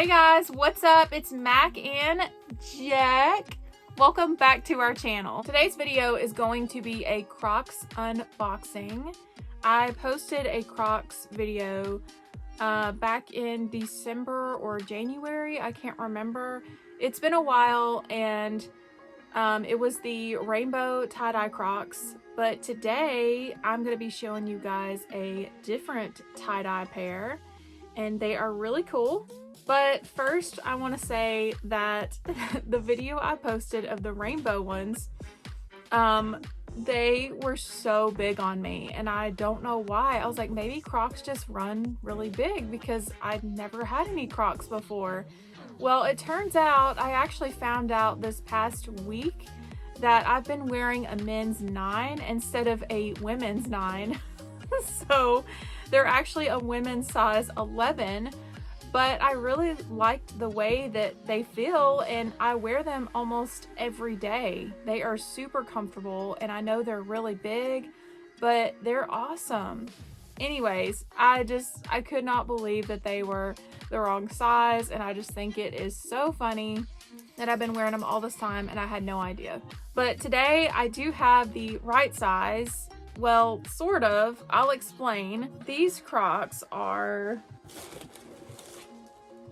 Hey guys, what's up? It's Mac and Jack. Welcome back to our channel. Today's video is going to be a Crocs unboxing. I posted a Crocs video back in December or January. I can't remember. It's been a while, and it was the rainbow tie-dye Crocs. But today I'm going to be showing you guys a different tie-dye pair, and they are really cool. But first, I want to say that the video I posted of the rainbow ones, they were so big on me, and I don't know why. I was like, maybe Crocs just run really big because I'd never had any Crocs before. Well, it turns out I actually found out this past week that I've been wearing a men's 9 instead of a women's 9. So they're actually a women's size 11. But I really liked the way that they feel, and I wear them almost every day. They are super comfortable, and I know they're really big, but they're awesome. Anyways, I could not believe that they were the wrong size, and I just think it is so funny that I've been wearing them all this time and I had no idea. But today I do have the right size. Well, sort of. I'll explain. These Crocs are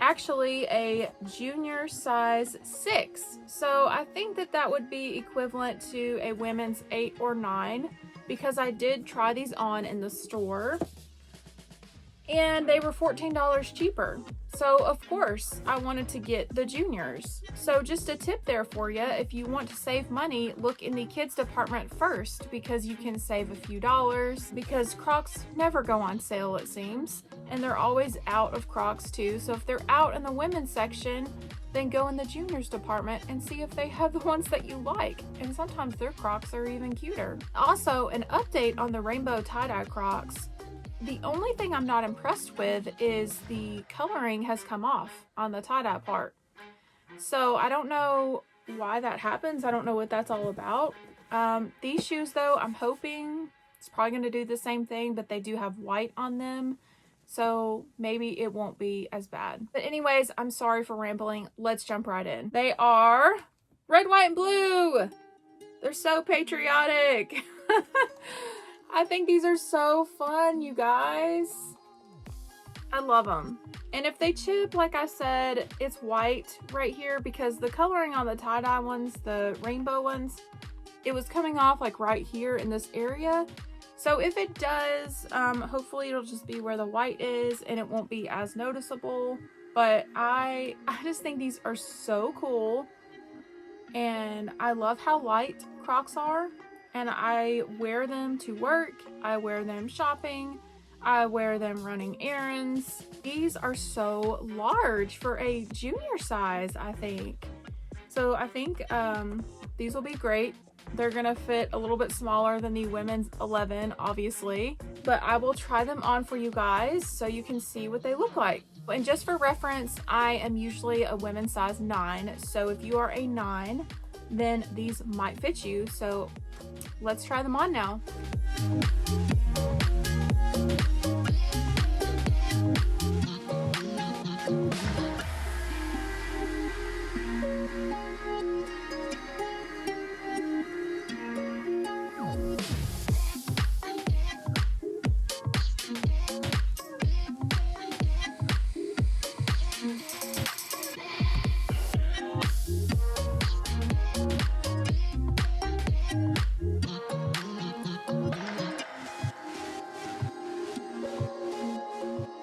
actually a junior size 6, so I think that would be equivalent to a women's 8 or 9, because I did try these on in the store and they were $14 cheaper. So of course I wanted to get the juniors. So just a tip there for you: if you want to save money, look in the kids department first, because you can save a few dollars, because Crocs never go on sale, it seems, and they're always out of Crocs too. So if they're out in the women's section, then go in the juniors department and see if they have the ones that you like, and sometimes their Crocs are even cuter. Also, an update on the rainbow tie-dye Crocs. The only thing I'm not impressed with is the coloring has come off on the tie-dye part. So I don't know why that happens. I don't know what that's all about. These shoes though, I'm hoping it's probably going to do the same thing, but they do have white on them, so maybe it won't be as bad. But anyways, I'm sorry for rambling. Let's jump right in. They are red, white, and blue. They're so patriotic. I think these are so fun, you guys. I love them. And if they chip, like I said, it's white right here, because the coloring on the tie-dye ones, the rainbow ones, it was coming off like right here in this area. So if it does, hopefully it'll just be where the white is and it won't be as noticeable. But I just think these are so cool. And I love how light Crocs are. And I wear them to work, I wear them shopping, I wear them running errands. These are so large for a junior size, I think. So I think these will be great. They're gonna fit a little bit smaller than the women's 11, obviously. But I will try them on for you guys so you can see what they look like. And just for reference, I am usually a women's size 9. So if you are a 9, then these might fit you. So let's try them on now.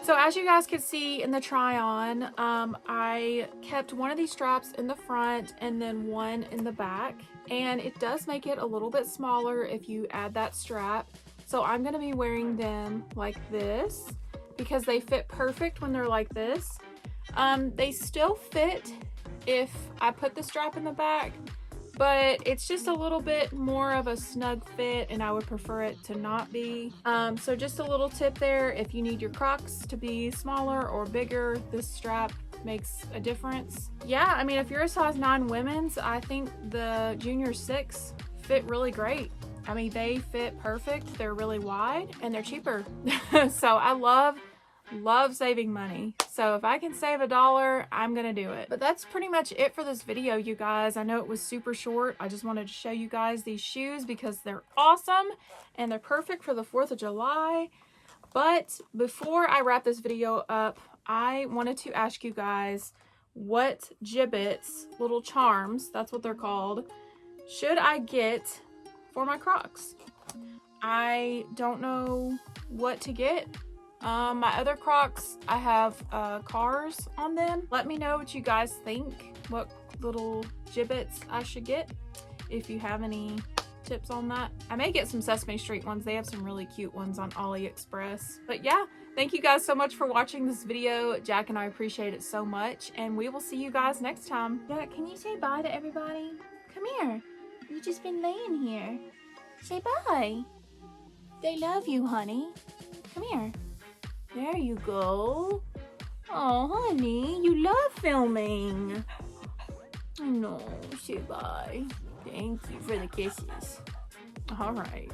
So as you guys can see in the try on, I kept one of these straps in the front and then one in the back, and it does make it a little bit smaller if you add that strap. So I'm going to be wearing them like this because they fit perfect when they're like this. They still fit if I put the strap in the back, but it's just a little bit more of a snug fit, and I would prefer it to not be. So just a little tip there: if you need your Crocs to be smaller or bigger, this strap makes a difference. Yeah, I mean, if you're a size 9 women's, I think the junior 6 fit really great. I mean, they fit perfect. They're really wide and they're cheaper. So I love love saving money. So if I can save $1, I'm gonna do it. But that's pretty much it for this video, you guys. I know it was super short. I just wanted to show you guys these shoes because they're awesome and they're perfect for the 4th of July. But before I wrap this video up, I wanted to ask you guys what gibbets, little charms, that's what they're called, should I get for my Crocs? I don't know what to get. My other Crocs, I have cars on them. Let me know what you guys think, what little gibbets I should get, if you have any tips on that. I may get some Sesame Street ones. They have some really cute ones on AliExpress. But yeah, thank you guys so much for watching this video. Jack and I appreciate it so much, and we will see you guys next time. Jack, can you say bye to everybody? Come here. You've just been laying here. Say bye. They love you, honey. Come here. There you go. Oh, honey, you love filming. No, say bye. Thank you for the kisses. All right.